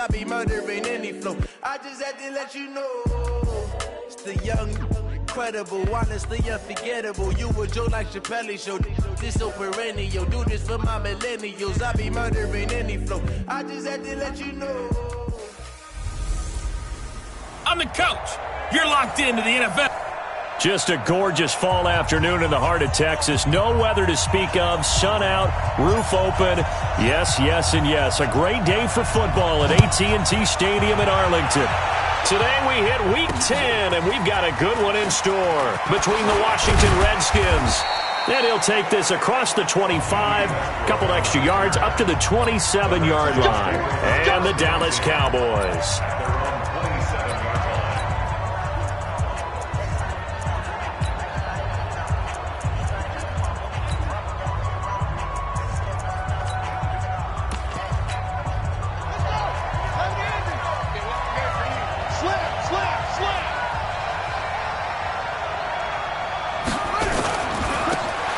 I be murdering any flow. I just had to let you know. It's the young, incredible, honestly unforgettable. You a Joe like Chappelle show. This so perennial. Do this for my millennials. I be murdering any flow. I just had to let you know. I'm the coach. You're locked into the NFL. Just a gorgeous fall afternoon in the heart of Texas. No weather to speak of. Sun out, roof open. Yes, yes, and yes. A great day for football at AT&T Stadium in Arlington. Today we hit Week 10, and we've got a good one in store between the Washington Redskins. And he'll take this across the 25, couple extra yards, up to the 27-yard line. And the Dallas Cowboys.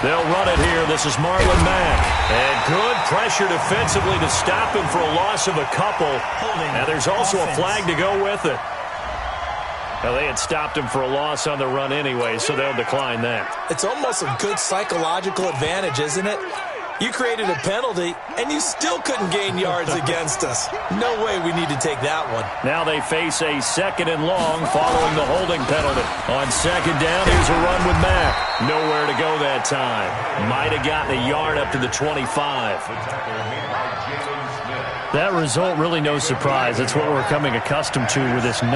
They'll run it here. This is Marlon Mack. And good pressure defensively to stop him for a loss of a couple. Now there's also a flag to go with it. Well, they had stopped him for a loss on the run anyway, so they'll decline that. It's almost a good psychological advantage, isn't it? You created a penalty, and you still couldn't gain yards against us. No way we need to take that one. Now they face a 2nd and long following the holding penalty. On 2nd down, here's a run with Mack. Nowhere to go that time. Might have gotten a yard up to the 25. That result really no surprise. It's what we're becoming accustomed to with this #1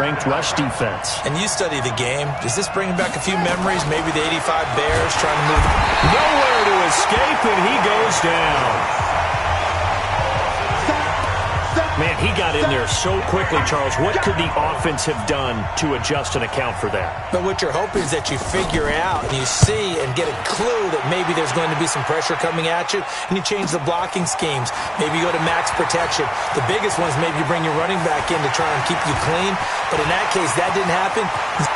ranked rush defense. And you study the game. Does this bring back a few memories? Maybe the 85 Bears trying to move. Nowhere to escape, and he goes down. Man, he got in there so quickly, Charles. What could the offense have done to adjust and account for that? But what you're hoping is that you figure out and you see and get a clue that maybe there's going to be some pressure coming at you, and you change the blocking schemes. Maybe you go to max protection. The biggest ones, maybe you bring your running back in to try and keep you clean. But in that case, that didn't happen.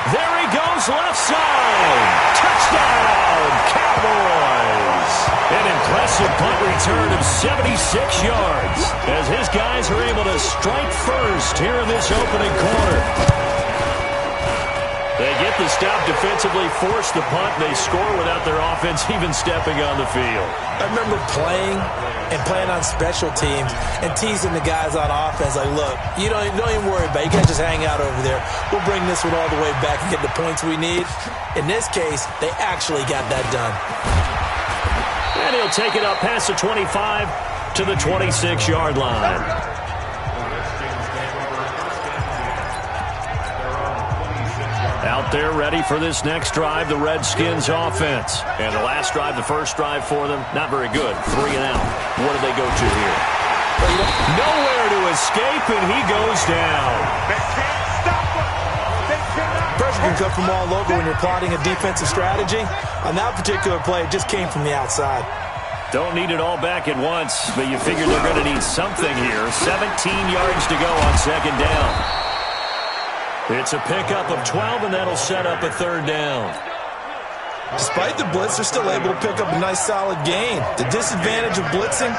There he goes, left side. Touchdown, Cowboys. An impressive punt return of 76 yards as his guys are able to strike first here in this opening quarter. They get the stop defensively, force the punt, and they score without their offense even stepping on the field. I remember playing on special teams and teasing the guys on offense like, look, you don't even worry about it. You guys just hang out over there. We'll bring this one all the way back and get the points we need. In this case, they actually got that done. And he'll take it up past the 25 to the 26-yard line. Out there ready for this next drive, the Redskins offense. And the last drive, the first drive for them, not very good. 3 and out. What do they go to here? Nowhere to escape, and he goes down. They can't stop us. They cannot. Pressure can come from all over when you're plotting a defensive strategy. On that particular play, it just came from the outside. Don't need it all back at once, but you figure they're going to need something here. 17 yards to go on 2nd down. It's a pickup of 12, and that'll set up a 3rd down. Despite the blitz, they're still able to pick up a nice solid gain. The disadvantage of blitzing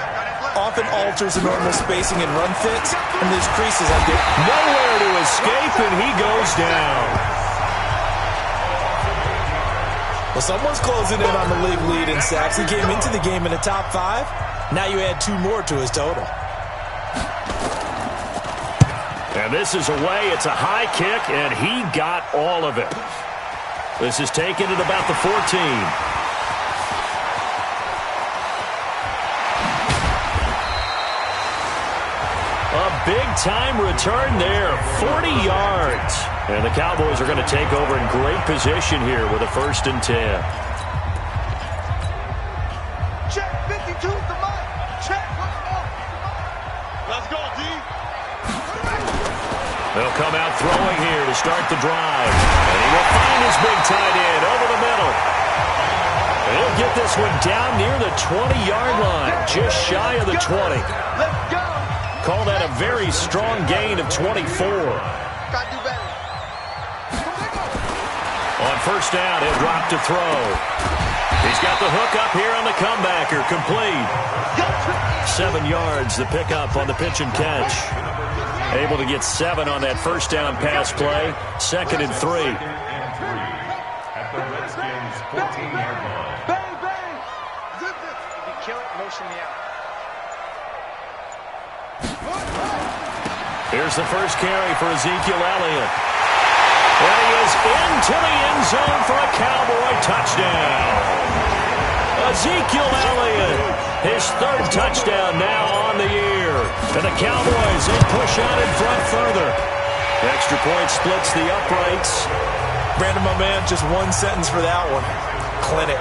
often alters the normal spacing and run fits, and there's creases out there. Nowhere to escape, and he goes down. Well, someone's closing in on the league lead in sacks. He came into the game in the top 5. Now you add 2 more to his total. And this is away. It's a high kick, and he got all of it. This is taken at about the 14. A big-time return there, 40 yards. And the Cowboys are going to take over in great position here with a 1st and 10. Check 52 the mark. Check. Let's go, D. They'll come out throwing here to start the drive. And he will find his big tight end over the middle. He'll get this one down near the 20-yard line, just shy of the 20. Let's go. Call that a very strong gain of 24. Gotta do better. On 1st down, he'll drop to throw. He's got the hook up here on the comebacker, complete. 7 yards, the pickup on the pitch and catch. Able to get 7 on that first down pass play. 2nd and 3. At the Redskins 14-yard line. Bang, bang. Zip it. You kill it, motion me out. Here's the first carry for Ezekiel Elliott. And he is into the end zone for a Cowboy touchdown. Ezekiel Elliott, his 3rd touchdown now on the year. And the Cowboys, they push out in front further. Extra point splits the uprights. Brandon, my man, just one sentence for that one. Clinic.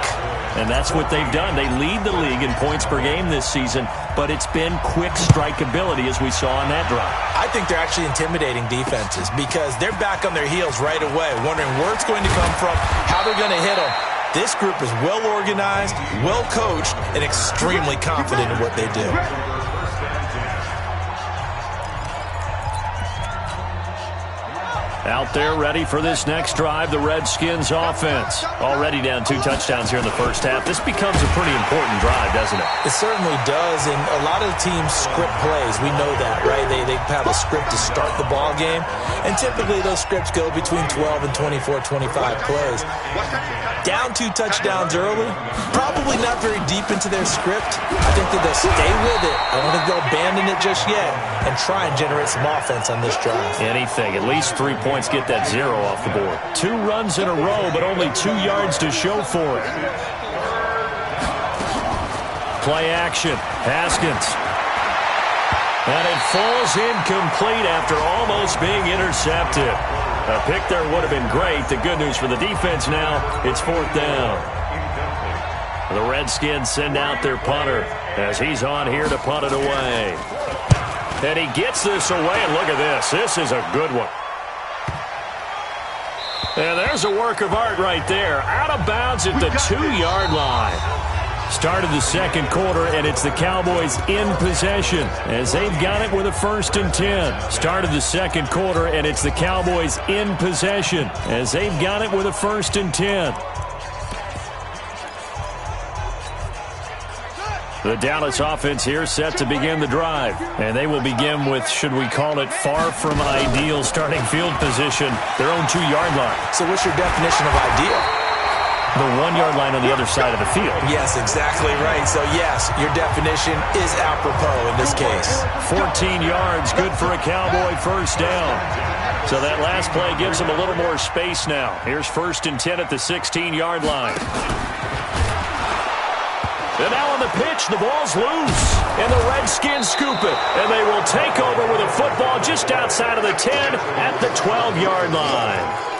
And that's what they've done. They lead the league in points per game this season, but it's been quick strikeability as we saw on that drive. I think they're actually intimidating defenses because they're back on their heels right away, wondering where it's going to come from, how they're going to hit them. This group is well organized, well coached, and extremely confident in what they do. Out there ready for this next drive, the Redskins offense. Already down 2 touchdowns here in the first half. This becomes a pretty important drive, doesn't it? It certainly does, and a lot of the teams script plays. We know that, right? They have a script to start the ball game, and typically those scripts go between 12 and 24, 25 plays. Down 2 touchdowns early, probably not very deep into their script. I think that they'll stay with it. I don't think they'll abandon it just yet and try and generate some offense on this drive. Anything, at least 3 points, get that 0 off the board. 2 runs in a row, but only 2 yards to show for it. Play action, Haskins. And it falls incomplete after almost being intercepted. A pick there would have been great. The good news for the defense now, it's 4th down. The Redskins send out their punter as he's on here to punt it away. And he gets this away, and look at this. This is a good one. And there's a work of art right there. Out of bounds at the 2-yard line. Started the 2nd quarter, and it's the Cowboys in possession as they've got it with a 1st and 10. Started the 2nd quarter, and it's the Cowboys in possession as they've got it with a 1st and 10. The Dallas offense here set to begin the drive. And they will begin with, should we call it, far from ideal starting field position, their own 2-yard line. So what's your definition of ideal? The 1-yard line on the other side of the field. Yes, exactly right. So, yes, your definition is apropos in this case. 14 yards, good for a Cowboy first down. So that last play gives them a little more space now. Here's 1st and 10 at the 16-yard line. And now on the pitch, the ball's loose. And the Redskins scoop it. And they will take over with a football just outside of the 10 at the 12-yard line.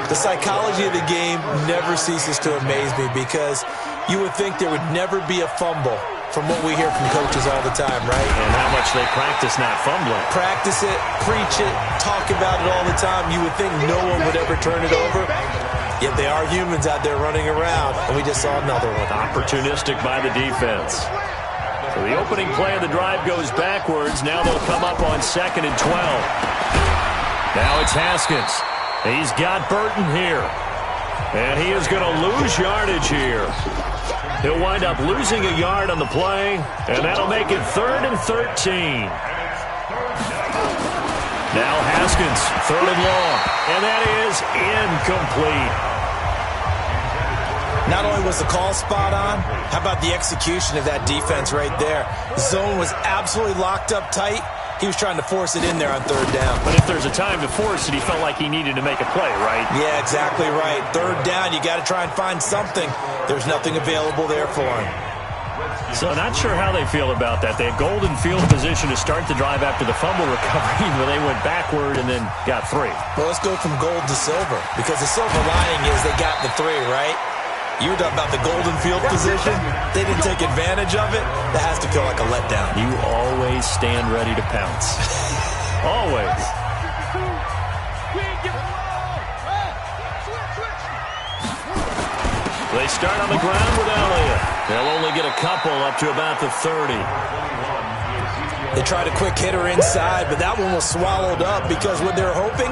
The psychology of the game never ceases to amaze me because you would think there would never be a fumble from what we hear from coaches all the time, right? And how much they practice not fumbling. Practice it, preach it, talk about it all the time. You would think no one would ever turn it over. Yet they are humans out there running around, and we just saw another one. Opportunistic by the defense. So the opening play of the drive goes backwards. Now they'll come up on 2nd and 12. Now it's Haskins. He's got Burton here. And he is going to lose yardage here. He'll wind up losing a yard on the play, and that'll make it 3rd and 13. Now Haskins, 3rd and long, and that is incomplete. Not only was the call spot on, how about the execution of that defense right there? The zone was absolutely locked up tight. He was trying to force it in there on 3rd down. But if there's a time to force it, he felt like he needed to make a play, right? Yeah, exactly right. 3rd down, you got to try and find something. There's nothing available there for him. So not sure how they feel about that. They had golden field position to start the drive after the fumble recovery, but they went backward and then got 3. Well, let's go from gold to silver, because the silver lining is they got the 3, right? You were talking about the golden field position. They didn't take advantage of it. That has to feel like a letdown. You always stand ready to pounce. Always. They start on the ground with Elliott. They'll only get a couple up to about the 30. They tried a quick hitter inside, but that one was swallowed up because what they were hoping,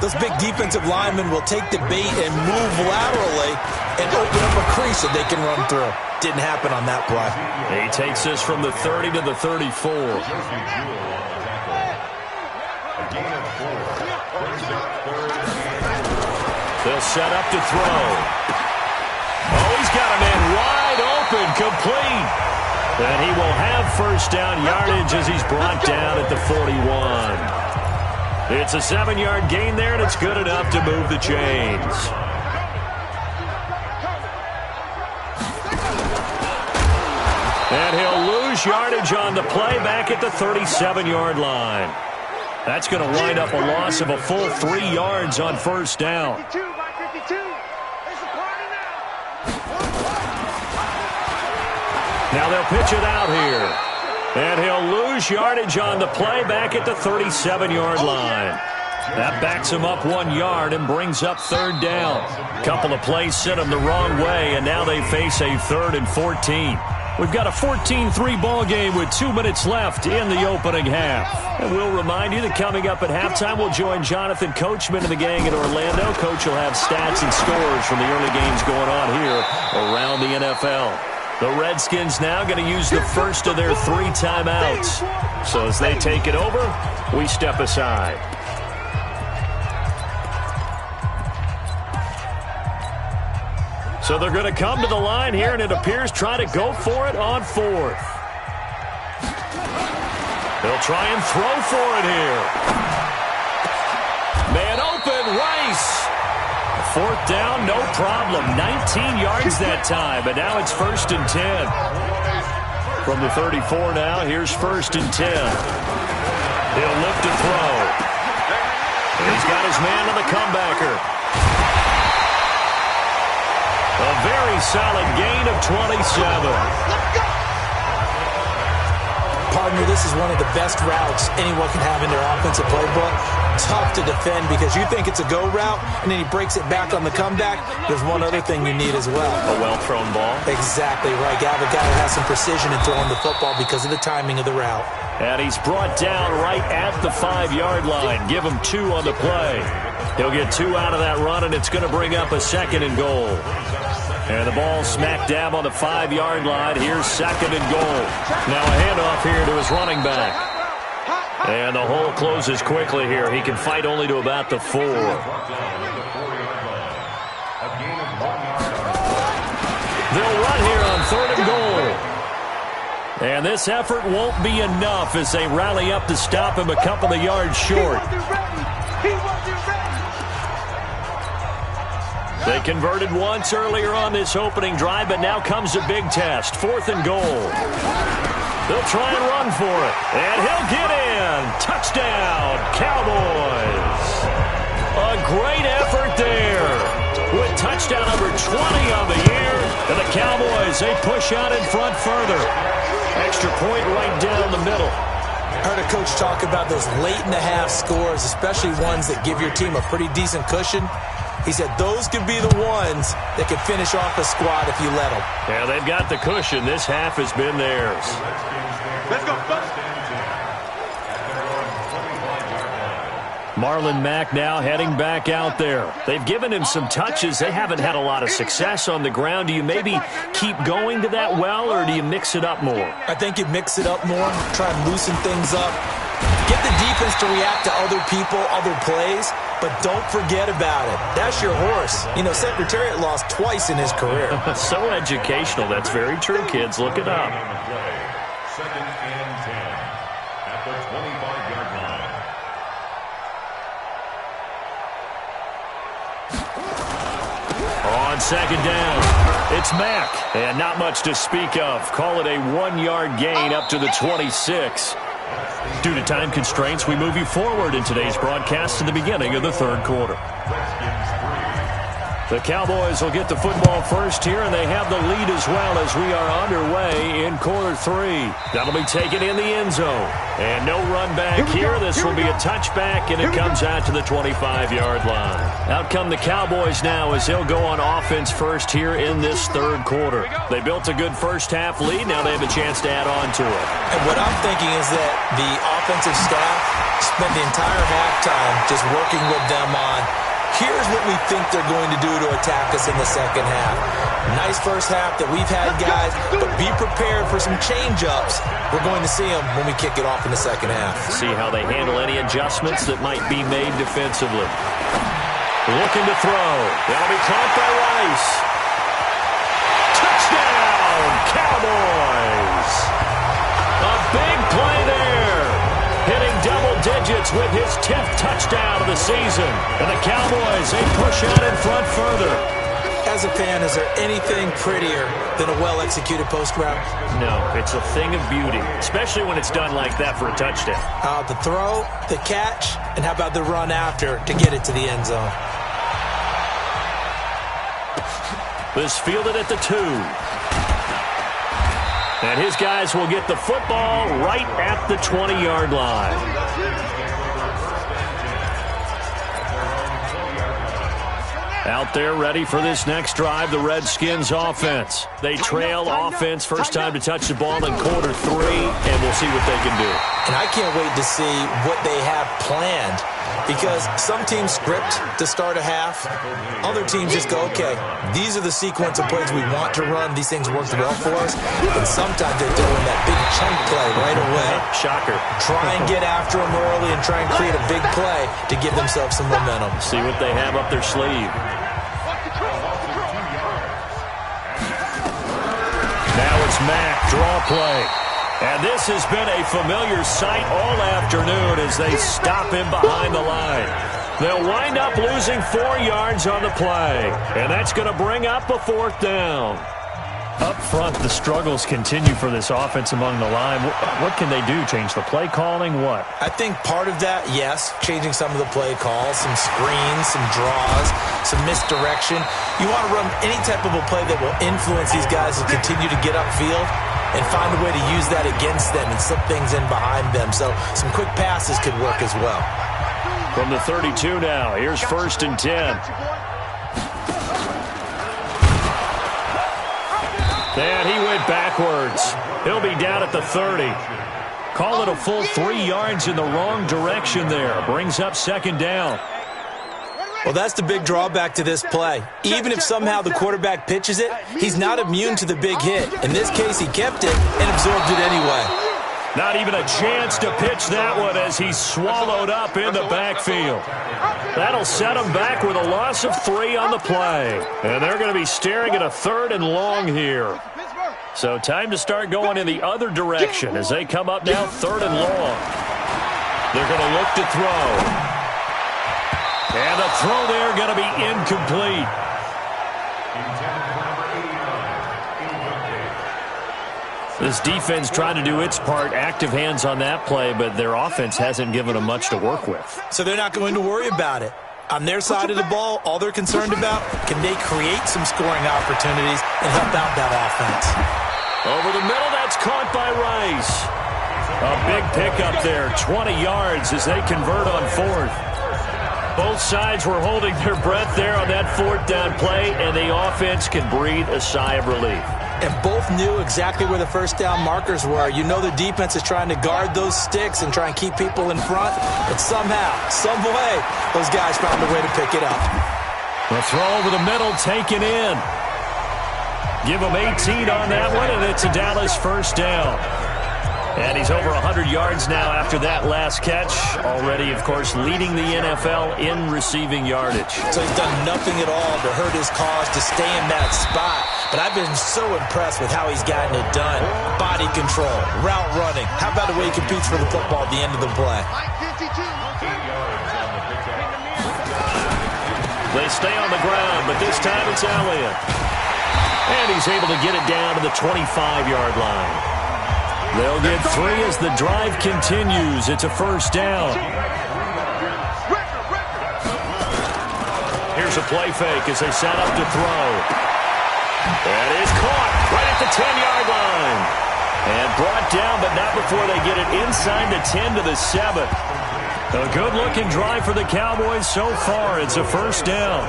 Those big defensive linemen will take the bait and move laterally and open up a crease that they can run through. Didn't happen on that play. He takes us from the 30 to the 34. They'll set up to throw. Oh, he's got a man wide open, complete. And he will have first down yardage as he's brought down at the 41. It's a 7-yard gain there, and it's good enough to move the chains. And he'll lose yardage on the play back at the 37-yard line. That's going to wind up a loss of a full 3 yards on first down. Now they'll pitch it out here. And he'll lose yardage on the play back at the 37-yard line. That backs him up 1 yard and brings up third down. Couple of plays sent him the wrong way, and now they face a 3rd and 14. We've got a 14-3 ball game with 2 minutes left in the opening half. And we'll remind you that coming up at halftime, we'll join Jonathan Coachman and the gang in Orlando. Coach will have stats and scores from the early games going on here around the NFL. The Redskins now going to use the first of their 3 timeouts. So as they take it over, we step aside. So they're going to come to the line here, and it appears try to go for it on 4th. They'll try and throw for it here. Man open, Rice. 4th down, no problem. 19 yards that time, but now it's 1st and 10. From the 34 now, here's 1st and 10. He'll look to throw. And he's got his man on the comebacker. A very solid gain of 27. Partner, this is one of the best routes anyone can have in their offensive playbook. Tough to defend because you think it's a go route, and then he breaks it back on the comeback. There's one other thing you need as well. A well-thrown ball. Exactly right. You have a guy who has some precision in throwing the football because of the timing of the route. And he's brought down right at the 5-yard line. Give him 2 on the play. He'll get 2 out of that run, and it's going to bring up a 2nd and goal. And the ball smack dab on the 5-yard line. Here's 2nd and goal. Now a handoff here to his running back. And the hole closes quickly here. He can fight only to about the 4. They'll run here on 3rd and goal. And this effort won't be enough as they rally up to stop him a couple of yards short. They converted once earlier on this opening drive, but now comes a big test. 4th and goal. They'll try and run for it. And he'll get in. Touchdown, Cowboys. A great effort there. With touchdown number 20 on the year. And the Cowboys, they push out in front further. Extra point right down the middle. I heard a coach talk about those late-in-the-half scores, especially ones that give your team a pretty decent cushion. He said those could be the ones that could finish off a squad if you let them. Yeah, they've got the cushion. This half has been theirs. Let's go. Marlon Mack now heading back out there. They've given him some touches. They haven't had a lot of success on the ground. Do you maybe keep going to that well, or do you mix it up more? I think you mix it up more, try and loosen things up. Get the defense to react to other people, other plays, but don't forget about it. That's your horse. You know, Secretariat lost twice in his career. So educational. That's very true, kids. Look it up. 2nd and 10 at the 25-yard line. On 2nd down, it's Mack. And not much to speak of. Call it a 1-yard gain up to the 26. Due to time constraints, we move you forward in today's broadcast to the beginning of the 3rd quarter. The Cowboys will get the football first here, and they have the lead as well as we are underway in quarter 3. That'll be taken in the end zone. And no run back here. This will be a touchback, and it comes out to the 25-yard line. Out come the Cowboys now as they'll go on offense first here in this third quarter. They built a good first-half lead. Now they have a chance to add on to it. And what I'm thinking is that the offensive staff spent the entire halftime just working with them on, here's what we think they're going to do to attack us in the second half. Nice first half that we've had, guys, but be prepared for some change-ups. We're going to see them when we kick it off in the second half. See how they handle any adjustments that might be made defensively. Looking to throw. That'll be caught by Rice. Touchdown, Cowboys! A big play there. Hitting double digits with his 10th touchdown of the season. And the Cowboys, they push out in front further. As a fan, is there anything prettier than a well-executed post route? No, it's a thing of beauty, especially when it's done like that for a touchdown. The throw, the catch, and how about the run after to get it to the end zone? This fielded at the 2. And his guys will get the football right at the 20-yard line. Out there ready for this next drive, the Redskins offense. They trail offense first time to touch the ball in quarter 3, and we'll see what they can do. And I can't wait to see what they have planned, because some teams script to start a half. Other teams just go, okay, these are the sequence of plays we want to run. These things worked well for us. And sometimes they throw in that big chunk play right away. Shocker. Try and get after them early and try and create a big play to give themselves some momentum. See what they have up their sleeve. Now it's Mack, draw play. And this has been a familiar sight all afternoon as they stop him behind the line. They'll wind up losing 4 yards on the play, and that's going to bring up a 4th down. Up front, the struggles continue for this offense among the line. What can they do? Change the play calling? What? I think part of that, yes, changing some of the play calls, some screens, some draws, some misdirection. You want to run any type of a play that will influence these guys to continue to get upfield and find a way to use that against them and slip things in behind them. So some quick passes could work as well. From the 32 now, here's 1st and 10. And he went backwards. He'll be down at the 30. Call it a full 3 yards in the wrong direction there. Brings up 2nd down. Well, that's the big drawback to this play. Even if somehow the quarterback pitches it, he's not immune to the big hit. In this case, he kept it and absorbed it anyway. Not even a chance to pitch that one as he's swallowed up in the backfield. That'll set him back with a loss of 3 on the play. And they're going to be staring at a 3rd and long here. So time to start going in the other direction as they come up now 3rd and long. They're going to look to throw. And the throw there going to be incomplete. This defense trying to do its part, active hands on that play, but their offense hasn't given them much to work with. So they're not going to worry about it. On their side of the ball, all they're concerned about, can they create some scoring opportunities and help out that offense? Over the middle, that's caught by Rice. A big pickup there, 20 yards as they convert on 4th. Both sides were holding their breath there on that 4th down play, and the offense can breathe a sigh of relief. And both knew exactly where the first down markers were. You know the defense is trying to guard those sticks and try and keep people in front. But somehow, some way, those guys found a way to pick it up. The throw over the middle taken in. Give him 18 on that one, and it's a Dallas 1st down. And he's over 100 yards now after that last catch. Already, of course, leading the NFL in receiving yardage. So he's done nothing at all to hurt his cause to stay in that spot. But I've been so impressed with how he's gotten it done. Body control, route running. How about the way he competes for the football at the end of the play? They stay on the ground, but this time it's Elliott. And he's able to get it down to the 25-yard line. They'll get 3 as the drive continues. It's a 1st down. Here's Here's a play fake as they set up to throw. That is caught right at the 10-yard line. And brought down, but not before they get it inside the 10 to the 7. A good-looking drive for the Cowboys so far. It's a first down.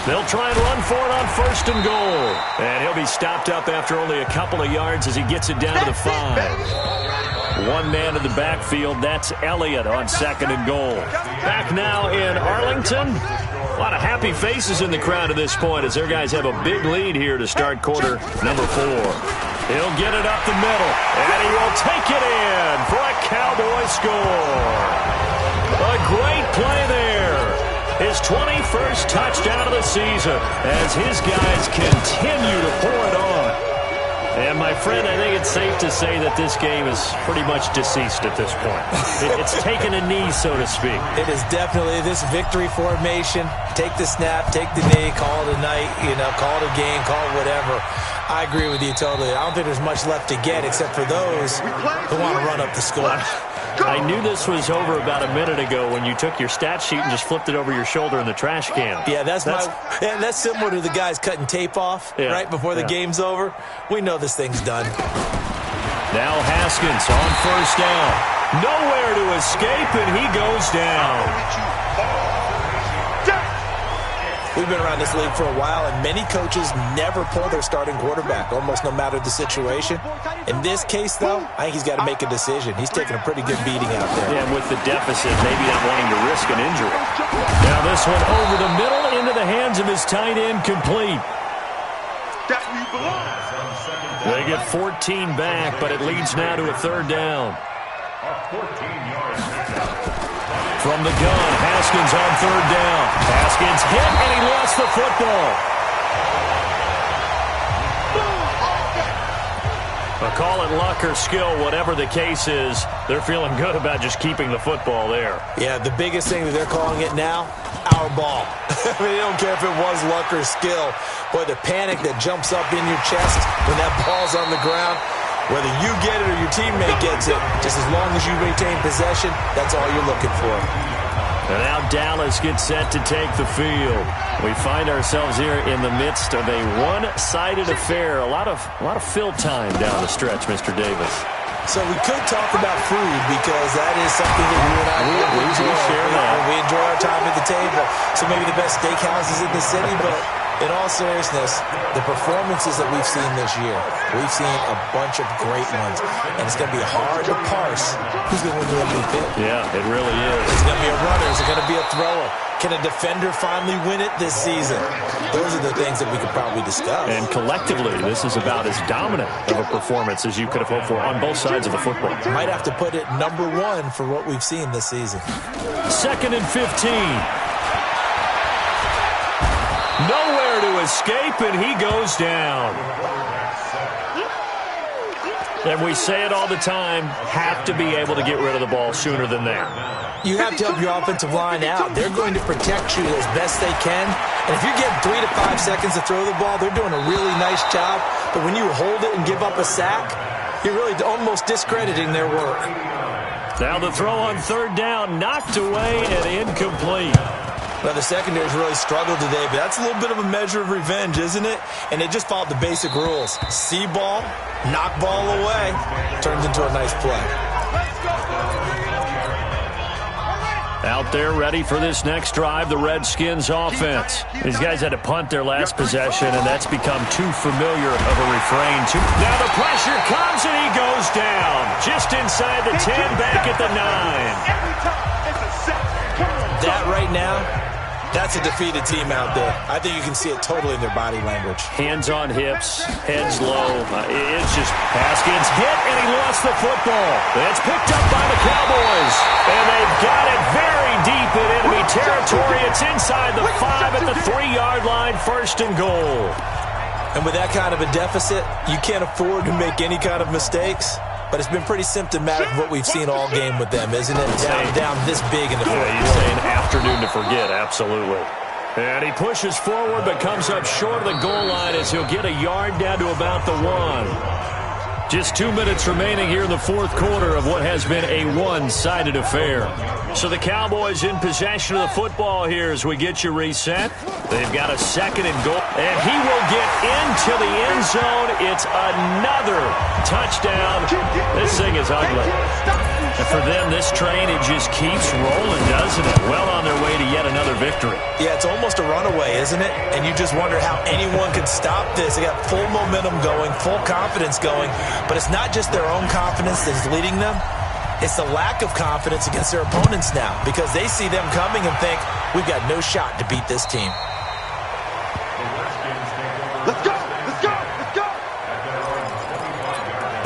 They'll try and run for it on first and goal. And he'll be stopped up after only a couple of yards as he gets it down to the 5. One man in the backfield. That's Elliott on second and goal. Back now in Arlington. A lot of happy faces in the crowd at this point as their guys have a big lead here to start quarter number 4. He'll get it up the middle, and he will take it in for a Cowboy score. A great play there. His 21st touchdown of the season as his guys continue to pour it on. And, my friend, I think it's safe to say that this game is pretty much deceased at this point. It's taken a knee, so to speak. It is definitely this victory formation. Take the snap, take the knee, call it a night, call it a game, call it whatever. I agree with you totally. I don't think there's much left to get except for those who want to run up the score. I knew this was over about a minute ago when you took your stat sheet and just flipped it over your shoulder in the trash can. Yeah, that's similar to the guys cutting tape off right before the game's over. We know this thing's done. Now Haskins on first down. Nowhere to escape, and he goes down. We've been around this league for a while, and many coaches never pull their starting quarterback, almost no matter the situation. In this case, though, I think he's got to make a decision. He's taking a pretty good beating out there. Yeah, and with the deficit, maybe not wanting to risk an injury. Now this one over the middle into the hands of his tight end, complete. They get 14 back, but it leads now to a third down. From the gun, Haskins on third down. Haskins hit, and he lost the football. Call it luck or skill, whatever the case is, they're feeling good about just keeping the football there. Yeah, the biggest thing that they're calling it now, our ball. They don't care if it was luck or skill. Boy, the panic that jumps up in your chest when that ball's on the ground, whether you get it or your teammate gets it, just as long as you maintain possession, that's all you're looking for. And now Dallas gets set to take the field. We find ourselves here in the midst of a one-sided affair. A lot of fill time down the stretch, Mr. Davis. So we could talk about food because that is something that you and I we enjoy our time at the table. So maybe the best steakhouses in the city, but in all seriousness, the performances that we've seen this year, we've seen a bunch of great ones, and it's going to be hard to parse who's going to win the MVP. Yeah, it really is. Is it going to be a runner? Is it going to be a thrower? Can a defender finally win it this season? Those are the things that we could probably discuss. And collectively, this is about as dominant of a performance as you could have hoped for on both sides of the football. Might have to put it number 1 for what we've seen this season. 2nd and 15. Nowhere to escape, and he goes down. And we say it all the time, have to be able to get rid of the ball sooner than that. You have to help your offensive line out. They're going to protect you as best they can. And if you get 3 to 5 seconds to throw the ball, they're doing a really nice job. But when you hold it and give up a sack, you're really almost discrediting their work. Now the throw on third down, knocked away and incomplete. Now, the secondary's really struggled today, but that's a little bit of a measure of revenge, isn't it? And they just followed the basic rules. See ball, knock ball away, turns into a nice play. Out there ready for this next drive, the Redskins offense. These guys had to punt their last possession, and that's become too familiar of a refrain. Now the pressure comes, and he goes down. Just inside the 10, back at the 9. That right now, that's a defeated team out there. I think you can see it totally in their body language. Hands on hips, heads low. It's just Haskins hit, and he lost the football. It's picked up by the Cowboys, and they've got it very deep in enemy territory. It's inside the 5 at the 3-yard line, 1st and goal. And with that kind of a deficit, you can't afford to make any kind of mistakes. But it's been pretty symptomatic of what we've seen all game with them, isn't it? Down this big in the fourth quarter. You're saying afternoon to forget, absolutely. And he pushes forward but comes up short of the goal line as he'll get a yard down to about the 1. Just 2 minutes remaining here in the fourth quarter of what has been a one-sided affair. So the Cowboys in possession of the football here as we get you reset. They've got a second and goal. And he will get into the end zone. It's another touchdown. This thing is ugly. And for them, this train, it just keeps rolling, doesn't it? Well on their way to yet another victory. Yeah, it's almost a runaway, isn't it? And you just wonder how anyone could stop this. They got full momentum going, full confidence going. But it's not just their own confidence that's leading them. It's the lack of confidence against their opponents now because they see them coming and think, we've got no shot to beat this team. Let's go! Let's go! Let's go!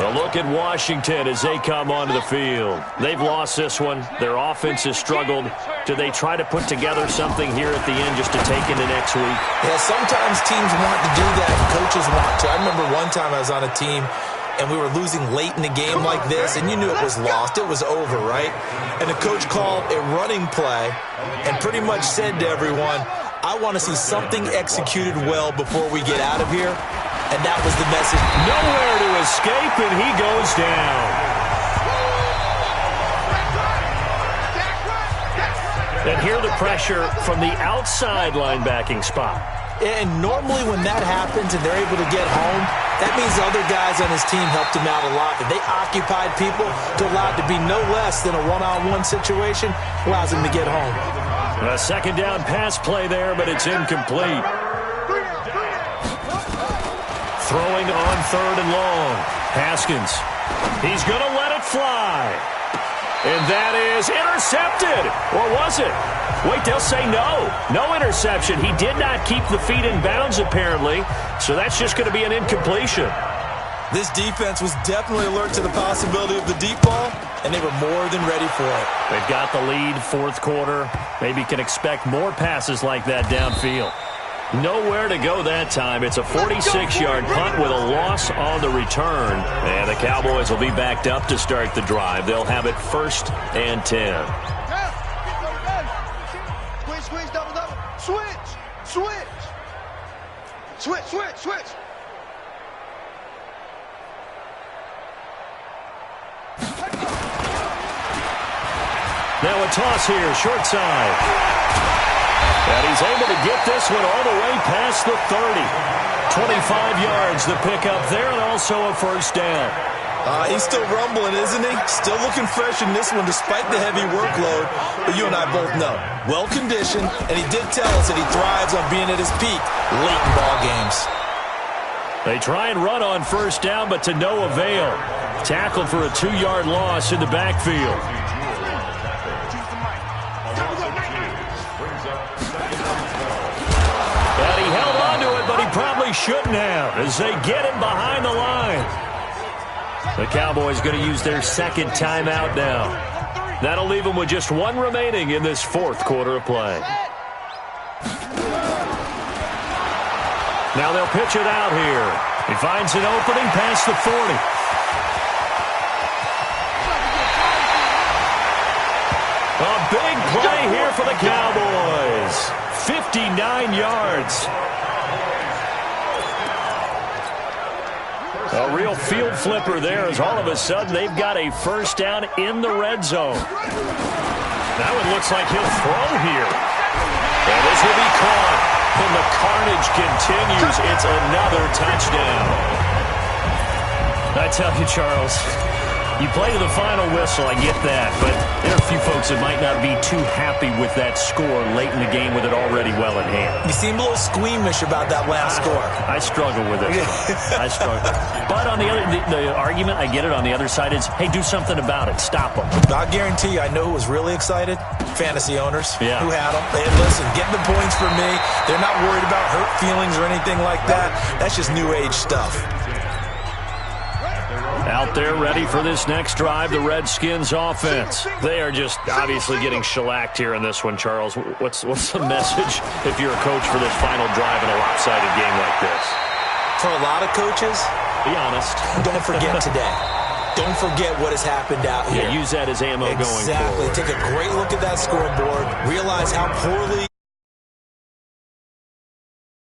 A look at Washington as they come onto the field. They've lost this one. Their offense has struggled. Do they try to put together something here at the end just to take into next week? Yeah, sometimes teams want to do that and coaches want to. I remember one time I was on a team and we were losing late in the game like this, and you knew it was lost. It was over, right? And the coach called a running play and pretty much said to everyone, I want to see something executed well before we get out of here. And that was the message. Nowhere to escape, and he goes down. And here the pressure from the outside linebacking spot. And normally when that happens and they're able to get home, that means the other guys on his team helped him out a lot. That they occupied people to allow it to be no less than a one-on-one situation, allows him to get home. A second down pass play there, but it's incomplete. Throwing on third and long. Haskins. He's going to let it fly. And that is intercepted. Or was it? Wait, they'll say no. No interception. He did not keep the feet in bounds, apparently. So that's just going to be an incompletion. This defense was definitely alert to the possibility of the deep ball, and they were more than ready for it. They've got the lead, fourth quarter. Maybe can expect more passes like that downfield. Nowhere to go that time. It's a 46-yard punt with a loss on the return. And the Cowboys will be backed up to start the drive. They'll have it 1st and 10. Squeeze, double. Switch. Now a toss here, short side. And he's able to get this one all the way past the 30. 25 yards the pickup there, and also a first down. He's still rumbling, isn't he? Still looking fresh in this one despite the heavy workload. But you and I both know, well-conditioned, and he did tell us that he thrives on being at his peak late in ball games. They try and run on first down, but to no avail. Tackled for a 2-yard loss in the backfield. And he held on to it, but he probably shouldn't have as they get him behind the line. The Cowboys going to use their second timeout now. That'll leave them with just one remaining in this fourth quarter of play. Now they'll pitch it out here. He finds an opening past the 40. A big play here for the Cowboys. 59 yards. A real field flipper there as all of a sudden they've got a first down in the red zone. That one looks like he'll throw here. And this will be caught. And the carnage continues. It's another touchdown. I tell you, Charles, you play to the final whistle, I get that, but there are a few folks that might not be too happy with that score late in the game with it already well in hand. You seem a little squeamish about that last score. I struggle with it. I struggle. But on the other, the argument, I get it, on the other side is, hey, do something about it. Stop them. I guarantee you, I know who was really excited. Fantasy owners who had them. They had, listen, get the points for me. They're not worried about hurt feelings or anything like that. That's just new age stuff. Out there ready for this next drive, the Redskins offense. They are just obviously getting shellacked here in this one, Charles. What's the message if you're a coach for this final drive in a lopsided game like this? For a lot of coaches, be honest. Don't forget today. Don't forget what has happened out here. Yeah, use that as ammo going forward. Exactly. Take a great look at that scoreboard. Realize how poorly